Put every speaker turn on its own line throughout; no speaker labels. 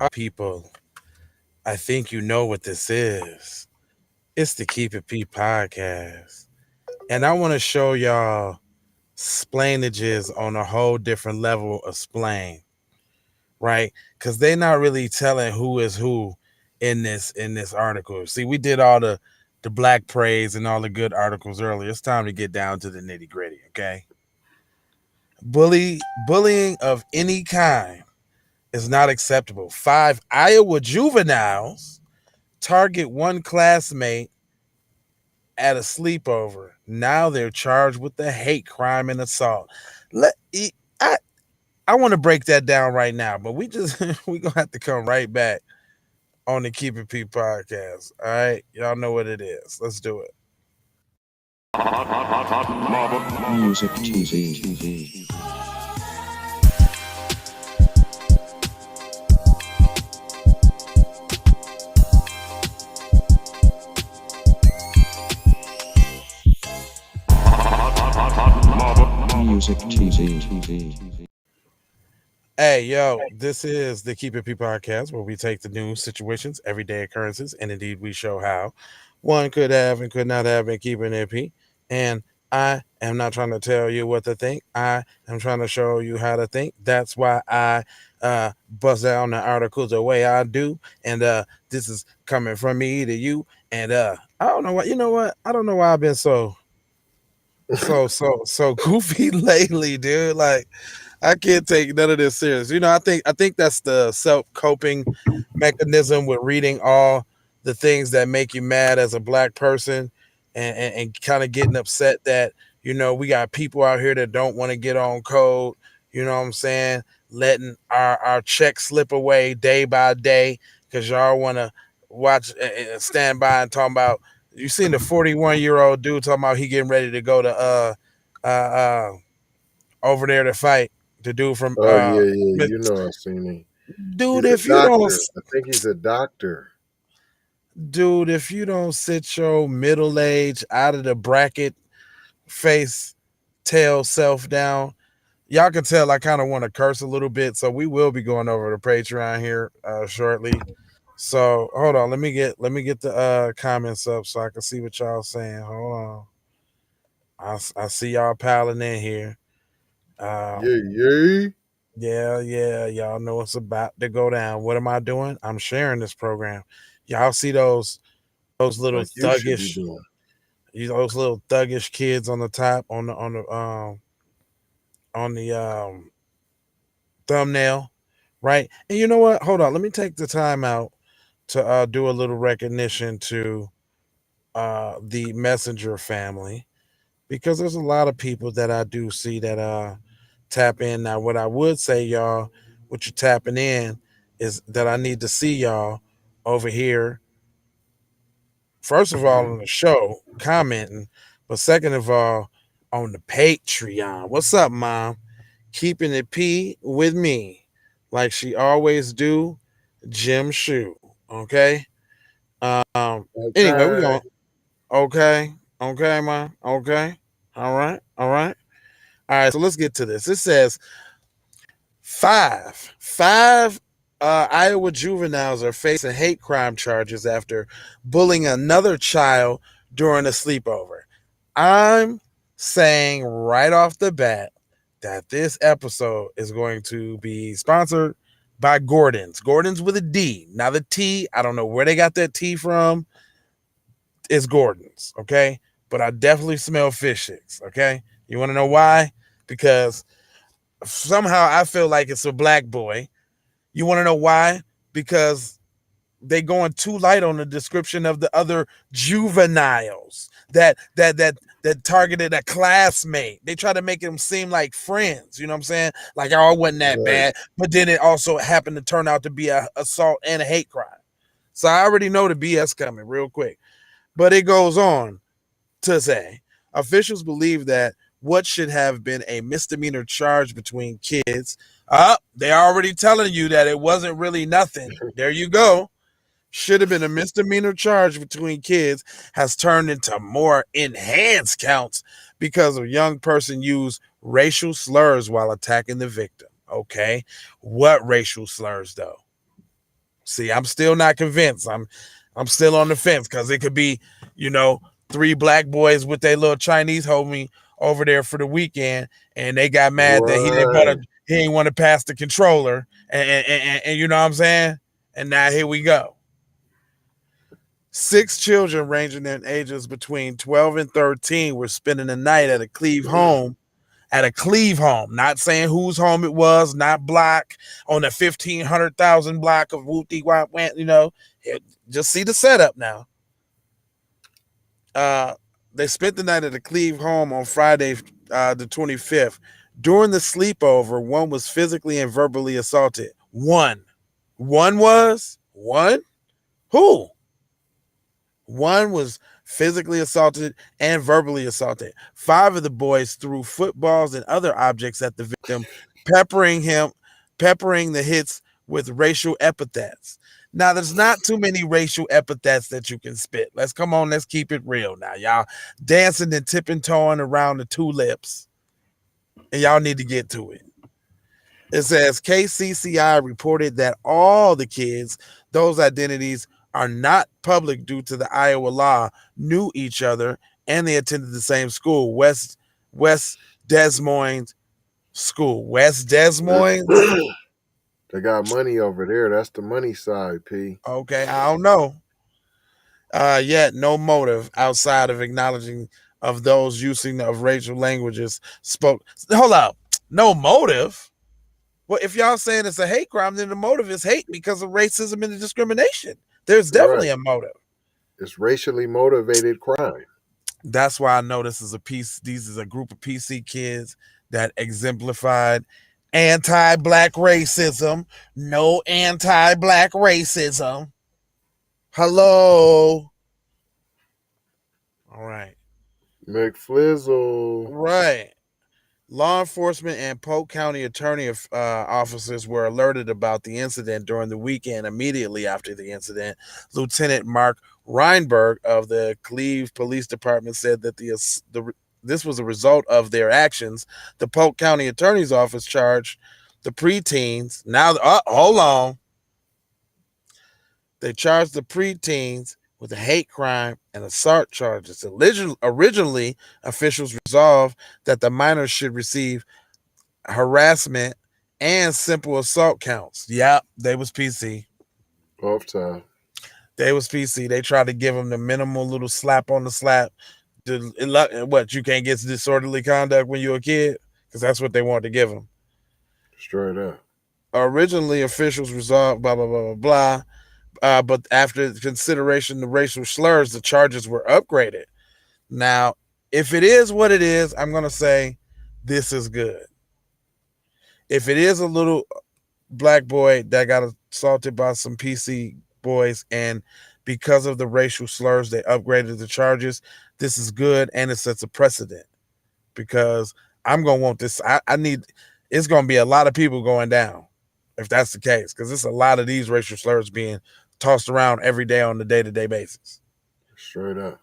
People, I think you know what this is. It's the Keep It P podcast. And I want to show y'all splainages on a whole different level of splain, right? Because they're not really telling who is who in this article. See, we did all the black praise and all the good articles earlier. It's time to get down to the nitty gritty, okay? Bullying of any kind is not acceptable. 5 Iowa juveniles target one classmate at a sleepover. Now they're charged with the hate crime and assault. Let I I want to break that down right now, but we gonna have to come right back on the Keep It P podcast. All right, y'all know what it is. Let's do it.
Music TV. Music TV.
Hey, yo, this is the Keep It P podcast where we take the news, situations, everyday occurrences, and indeed we show how one could have and could not have been keeping it P. And I am not trying to tell you what to think. I am trying to show you how to think. That's why I bust down the articles the way I do. And this is coming from me to you. And I don't know what, you know what? I don't know why I've been so goofy lately, dude. Like, I can't take none of this serious. I think that's the self coping mechanism with reading all the things that make you mad as a black person, and kind of getting upset that we got people out here that don't want to get on code. You know what I'm saying? Letting our check slip away day by day because y'all want to watch and stand by and talking about. You seen the 41-year-old dude talking about he getting ready to go to uh, uh over there to fight the dude from
Oh yeah, yeah. You know I've seen him.
dude.
He's a
If you don't,
doctor. I think he's a doctor.
dude, if you don't sit your middle age out of the bracket, face, tail, self down, y'all can tell I kind of want to curse a little bit. So we will be going over to Patreon here shortly. So hold on, let me get the comments up so I can see what y'all saying. Hold on, I see y'all piling in here. Uh,
Yay, yay.
Yeah, y'all know it's about to go down. What am I doing? I'm sharing this program. Y'all see those little
Like you should be
thuggish,
doing.
those little thuggish kids on the top on the thumbnail, right? And you know what? Hold on, let me take the time out to do a little recognition to the Messenger family because there's a lot of people that I do see that tap in. Now, what I would say, y'all, what you're tapping in is that I need to see y'all over here. First of all, on the show, commenting, but second of all, on the Patreon. What's up, Mom? Keeping it P with me, like she always do. Jim Shoe. Okay. Anyway, we
Okay.
going. Okay. Okay, Mom. Okay. All right. All right. All right. So let's get to this. It says five Iowa juveniles are facing hate crime charges after bullying another child during a sleepover. I'm saying right off the bat that this episode is going to be sponsored by Gordon's. Gordon's with a D. Now the T, I don't know where they got that T from. It's Gordon's, okay? But I definitely smell fish sticks, okay? You want to know why? Because somehow I feel like it's a black boy. You want to know why? Because they going too light on the description of the other juveniles that targeted a classmate. They try to make them seem like friends. You know what I'm saying? Like, oh, it wasn't that
Right.
bad. But then it also happened to turn out to be a assault and a hate crime. So I already know the BS coming real quick. But it goes on to say officials believe that what should have been a misdemeanor charge between kids, they already telling you that it wasn't really nothing. There you go. Should have been a misdemeanor charge between kids has turned into more enhanced counts because a young person used racial slurs while attacking the victim. Okay. What racial slurs though? See, I'm still not convinced. I'm still on the fence because it could be, you know, three black boys with their little Chinese homie over there for the weekend, and they got mad that
Right.
he didn't want to pass the controller, and you know what I'm saying. And now here we go. 6 children ranging in ages between 12 and 13 were spending the night at a Cleve home, not saying whose home it was, not block on the 1,500,000 block of Wooty Wap Went, just see the setup now. They spent the night at a Cleve home on Friday, the 25th. During the sleepover, one was physically and verbally assaulted. One was? One? Who? One was physically assaulted and verbally assaulted. 5 of the boys threw footballs and other objects at the victim, peppering the hits with racial epithets. Now, there's not too many racial epithets that you can spit. Let's keep it real now. Y'all dancing and tipping toeing around the tulips, and y'all need to get to it. It says KCCI reported that all the kids, those identities are not public due to the Iowa law, knew each other and they attended the same school, West Des Moines School. West Des Moines?
They got money over there. That's the money side, P.
Okay, I don't know. Yet no motive outside of acknowledging of those using of racial languages spoke. Hold up. No motive? Well, if y'all saying it's a hate crime, then the motive is hate because of racism and discrimination. There's definitely a motive.
It's racially motivated crime.
That's why I know this is these is a group of PC kids that exemplified anti-black racism. No anti-black racism. Hello. All right.
McFlizzle.
Right. Law enforcement and Polk County attorney officers were alerted about the incident during the weekend. Immediately after the incident, Lieutenant Mark Reinberg of the Cleve Police Department said that this was a result of their actions. The Polk County Attorney's Office charged the preteens. Now, hold on. They charged the preteens with a hate crime and assault charges. Originally, officials resolved that the minors should receive harassment and simple assault counts. Yep, they was PC.
Off time.
They was PC. They tried to give them the minimal little slap on the slap. What, you can't get disorderly conduct when you're a kid? Because that's what they wanted to give them.
Straight up.
Originally, officials resolved blah, blah, blah, blah, blah. But after consideration of racial slurs, the charges were upgraded. Now, if it is what it is, I'm going to say this is good. If it is a little black boy that got assaulted by some PC boys and because of the racial slurs, they upgraded the charges, this is good and it sets a precedent because I'm going to want this. It's going to be a lot of people going down if that's the case because it's a lot of these racial slurs being tossed around every day on a day-to-day basis.
Straight up.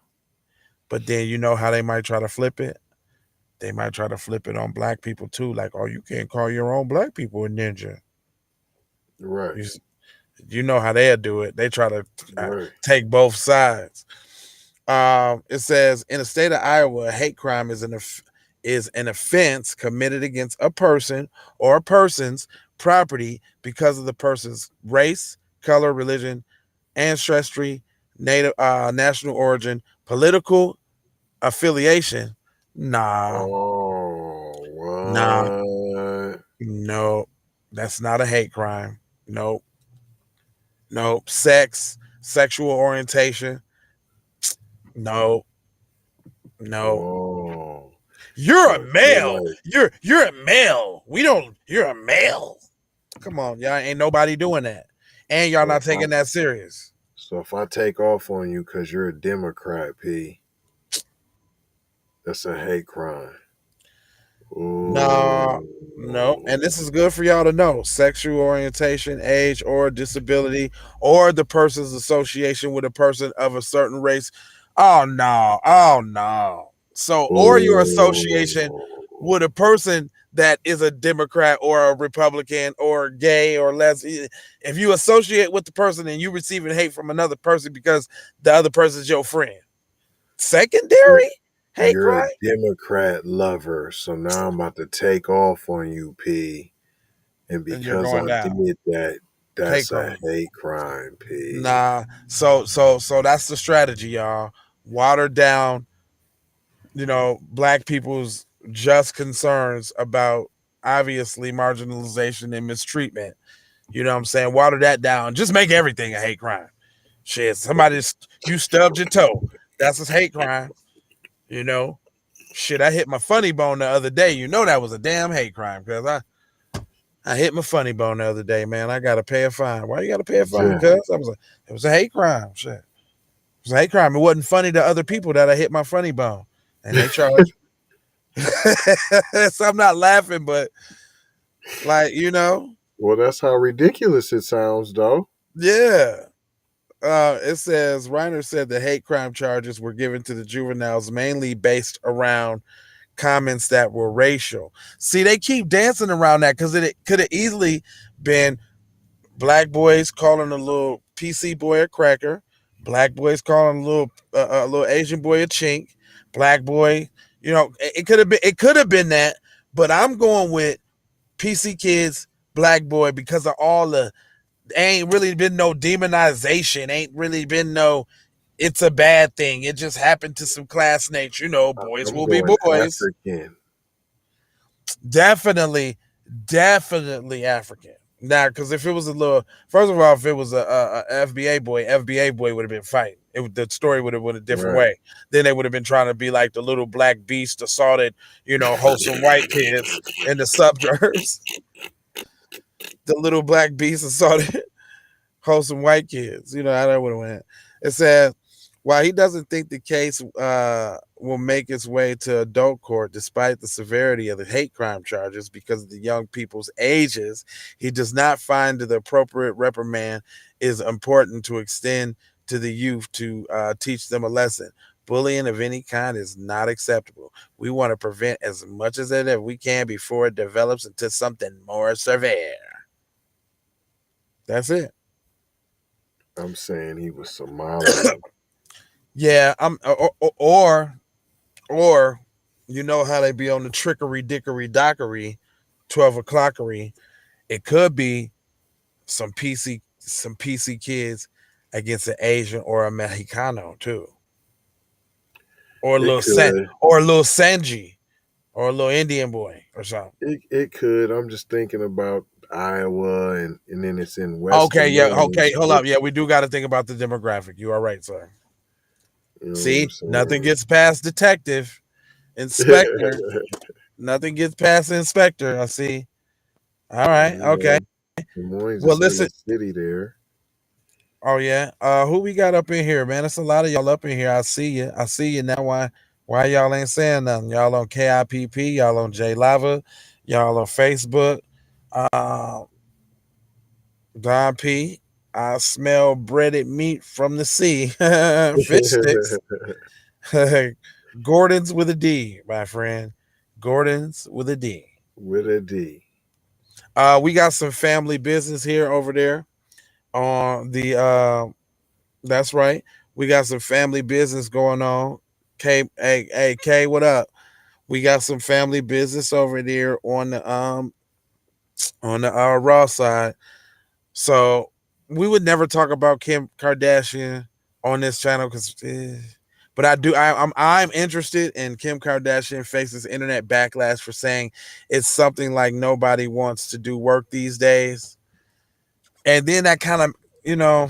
But then you know how they might try to flip it? They might try to flip it on black people too. Like, oh, you can't call your own black people a ninja.
Right.
You know how they'll do it. They try to take both sides. It says, in the state of Iowa, a hate crime is an offense committed against a person or person's property because of the person's race, color, religion, ancestry, national origin, political affiliation. Nah.
Oh, what?
Nah. No, that's not a hate crime. Nope. Sex, sexual orientation. No.
Oh.
You're a male. You're a male. You're a male. Come on, y'all ain't nobody doing that. And y'all not taking that serious.
So if I take off on you because you're a Democrat, P, that's a hate crime. Ooh.
No. And this is good for y'all to know. Sexual orientation, age, or disability, or the person's association with a person of a certain race. Oh, no. So, or your association would a person that is a Democrat or a Republican or gay or lesbian, if you associate with the person and you receiving hate from another person because the other person's your friend, secondary hate
You're a
crime?
Democrat lover, so now I'm about to take off on you, P. And
And you're
because
going
I
down.
did that,
Hate
that's a
crime.
hate crime, P.
Nah. So that's the strategy, y'all. Water down, black people's just concerns about obviously marginalization and mistreatment. You know what I'm saying? Water that down. Just make everything a hate crime. Shit, you stubbed your toe. That's a hate crime. You know? Shit, I hit my funny bone the other day. You know that was a damn hate crime because I hit my funny bone the other day, man. I gotta pay a fine. Why you gotta pay a fine?
Yeah.
Cause it was a hate crime. Shit. It was a hate crime. It wasn't funny to other people that I hit my funny bone. And they charged. So I'm not laughing, but like,
Well, that's how ridiculous it sounds, though.
yeah. It says Reiner said the hate crime charges were given to the juveniles mainly based around comments that were racial. See, they keep dancing around that because it could have easily been black boys calling a little PC boy a cracker, black boys calling a little Asian boy a chink, black boy. It could have been that, but I'm going with PC kids, black boy because of all the ain't really been no demonization, ain't really been no it's a bad thing. It just happened to some classmates, boys
I'm
will be
going
boys.
African.
Definitely, definitely African. Now, because if it was first of all, if it was a FBA boy would have been fighting. The story would have went a different
Right.
way. Then they would have been trying to be like the little black beast assaulted, wholesome white kids in the suburbs. The little black beast assaulted wholesome white kids. How that would have went. It said, while he doesn't think the case will make its way to adult court despite the severity of the hate crime charges because of the young people's ages, he does not find the appropriate reprimand is important to extend to the youth to teach them a lesson. Bullying of any kind is not acceptable. We want to prevent as much as we can before it develops into something more severe. That's it.
I'm saying he was Somalian.
Yeah, I'm or you know how they be on the trickery dickery dockery, 12 o'clockery. It could be some PC kids against an Asian or a Mexicano too, or a
It
little San
could.
or a little Sanji or a little Indian boy or something.
It could. I'm just thinking about Iowa and then it's in
Okay,
Western
yeah,
Maine.
okay, hold
So,
up, yeah, we do got to think about the demographic. You are right, sir.
you know what I'm
See, nothing
saying?
gets past detective, inspector. Nothing gets past inspector. I see. All right,
You
okay.
know, Des Moines
Well,
is in
listen.
the city there.
Oh yeah. Who we got up in here, man? It's a lot of y'all up in here. I see you. I see you now. Why y'all ain't saying nothing? Y'all on KIPP, y'all on J Lava, y'all on Facebook. Uh, Don P. I smell breaded meat from the sea. Fish sticks. Gordon's with a D, my friend. Gordon's with a D.
With a D.
We got some family business here over there on the that's right. We got some family business going on. Hey, K, what up? We got some family business over there on the Raw side. So we would never talk about Kim Kardashian on this channel because, but I do. I'm interested in Kim Kardashian faces internet backlash for saying it's something like nobody wants to do work these days, and then that kind of you know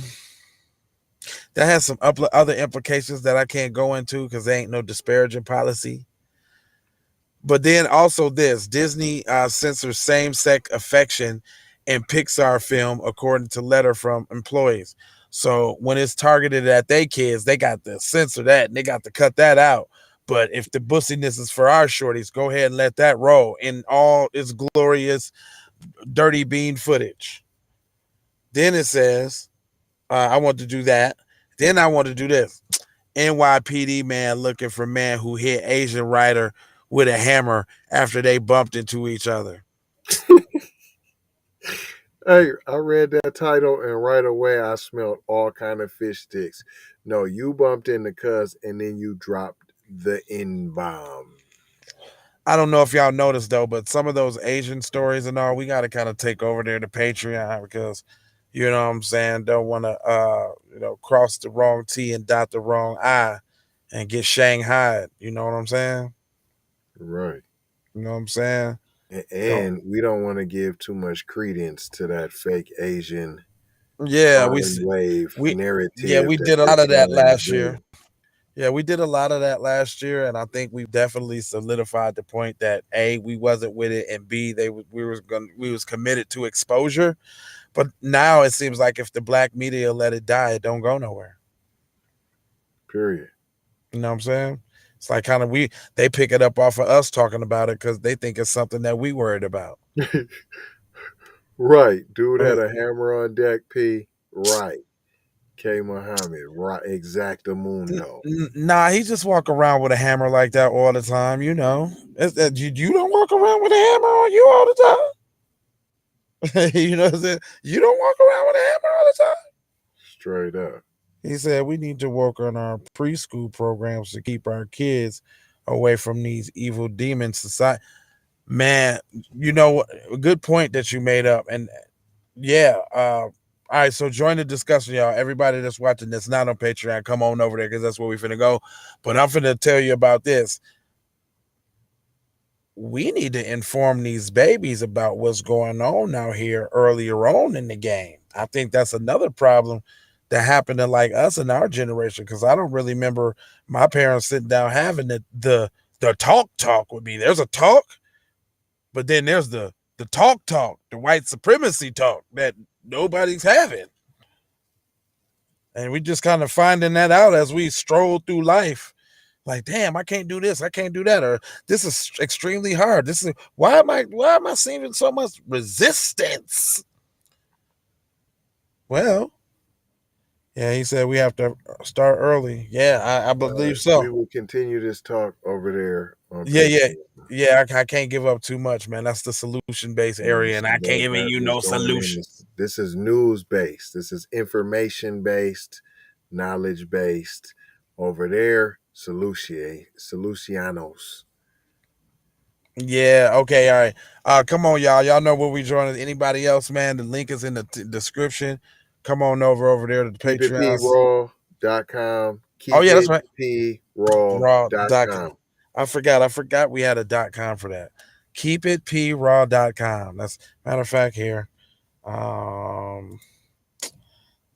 that has some other implications that I can't go into because there ain't no disparaging policy. But then also this Disney censors same-sex affection in Pixar film according to letter from employees. So when it's targeted at their kids, they got to censor that and they got to cut that out. But if the bussiness is for our shorties, go ahead and let that roll in all its glorious dirty bean footage. Then it says, I want to do that. Then I want to do this. NYPD man looking for man who hit Asian writer with a hammer after they bumped into each other.
Hey, I read that title and right away I smelled all kind of fish sticks. No, you bumped into Cuz and then you dropped the N-bomb.
I don't know if y'all noticed though, but some of those Asian stories and all, we got to kind of take over there to Patreon because, you know what I'm saying, don't want to, cross the wrong T and dot the wrong I and get shanghaied. You know what I'm saying?
Right.
You know what I'm saying?
And we don't want to give too much credence to that fake Asian
Yeah,
crime wave
we
narrative
we
that
did a
they're
lot of that
trying to
last
do.
year. Yeah, we did a lot of that last year, and I think we definitely solidified the point that A, we wasn't with it, and B, we was committed to exposure. But now it seems like if the black media let it die, it don't go nowhere.
Period.
You know what I'm saying? It's like kind of they pick it up off of us talking about it because they think it's something that we worried about.
Right. Dude
Uh,
had a hammer on deck, P. Right. K. Muhammad. Right. Exactamundo.
Nah, he just walk around with a hammer like that all the time. You know, you don't walk around with a hammer on you all the time. You know what I'm saying? You don't walk around with a hammer all the time.
Straight up.
He said we need to work on our preschool programs to keep our kids away from these evil demon society. Man, you know, a good point that you made up. And yeah, all right, so join the discussion, y'all. Everybody that's watching that's not on Patreon, come on over there because that's where we finna go. But I'm finna tell you about this. We need to inform these babies about what's going on out here earlier on in the game. I think that's another problem that happened to like us in our generation because I don't really remember my parents sitting down having the talk with me. There's a talk, but then there's the talk, the white supremacy talk that nobody's having. And we just kind of finding that out as we stroll through life. Like, damn, I can't do this, I can't do that, or this is extremely hard. This is why am I seeing so much resistance? Well, yeah, he said we have to start early. Yeah, I believe so.
We will continue this talk over there on
Yeah. I can't give up too much, man. That's the solution-based area, and I can't give you no solution.
This is news-based. This is information-based, knowledge-based. Over there, solucionos.
Yeah, okay, all right. Come on, y'all. Y'all know where we join. Anybody else, man? The link is in the description. Come on over there to the Patreon.
KeepItPraw.com.
Oh, yeah, that's right.
KeepItPraw.com.
I forgot we had a .com for that. KeepItPraw.com. That's matter of fact here.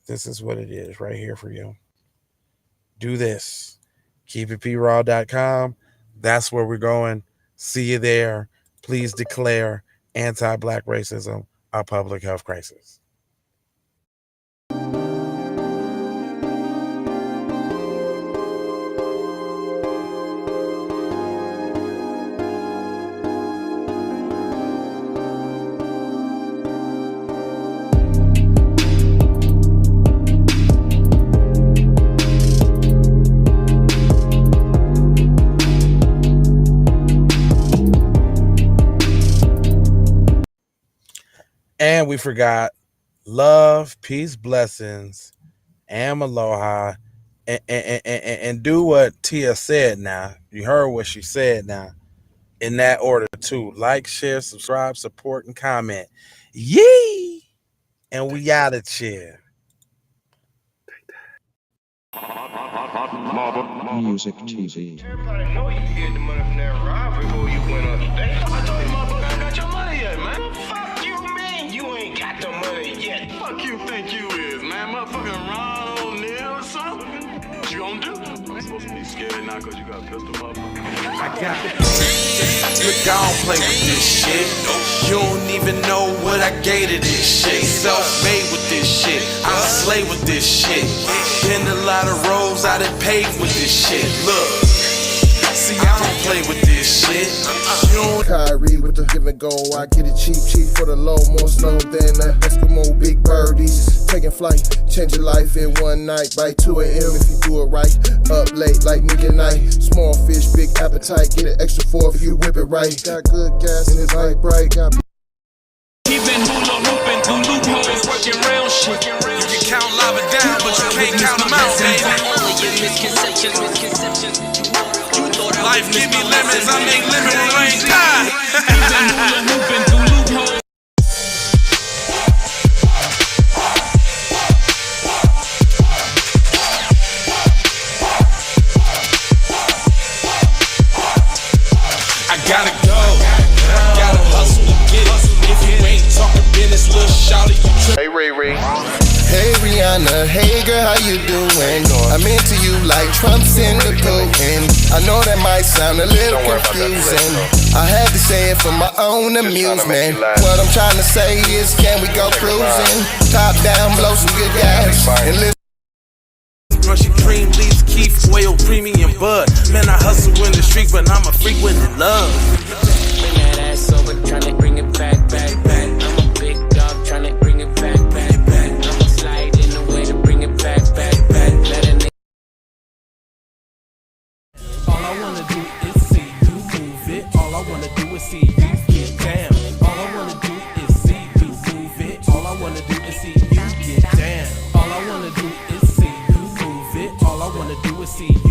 This is what it is right here for you. Do this. KeepItPraw.com. That's where we're going. See you there. Please declare anti-black racism a public health crisis. And we forgot love, peace, blessings, and aloha. And do what Tia said now. You heard what she said now. In that order, too. Like, share, subscribe, support, and comment. Yee! And we out of here.
Music TV.
Everybody know you get the money from that ride before you went on today. I told you motherfucker ain't got your money yet, man. Fuck you, man. You ain't got the money yet. Fuck you think you is, man. Motherfucking Ron O'Neal or something. What you gonna do? I'm supposed to be scared now because you got a pistol, motherfucker.
I got it. Look, I don't play with this shit. You don't even know what I gave to this shit. Self-made with this shit. I slay with this shit. Been a lot of roads I done paved with this shit. Look, See, I don't play with this shit. You don't
Kyrie with the give and go. I get it cheap for the low. More snow than Eskimo big birdies. Taking flight, change your life in one night. By 2 a.m. if you do it right. Up late like nigga night. Small fish, big appetite. Get an extra 4 if you whip it right. Got good gas and it's light bright. Got
He been hula hooping through loopholes, working round shit. You can count lava down, but you can't count them out, baby. Life give me lemons, I make lemon rain. I gotta go, gotta hustle to get it. If you ain't talking business, little shawty, you
Hey, Ray Ray.
Hey Rihanna, hey girl, how you doing? I'm into you like Trump's in the Putin. I know that might sound a little confusing. I had to say it for my own amusement. What I'm trying to say is, can we go cruising? Top down, blow some good gas, and live.
Russian cream, leaves, keef, oil, premium bud. Man, I hustle in the street, but I'm a freak with the love.
Bring that ass over, tryna bring it back. I'm a big dog, tryna bring it back. I'ma slide in the way to bring it back. Let a nigga.
All I wanna do is see you move it. All I wanna do is see you get down. All I wanna do is see you move it. All I wanna do is see you get down. All I wanna do is see you move it. All I wanna do is see you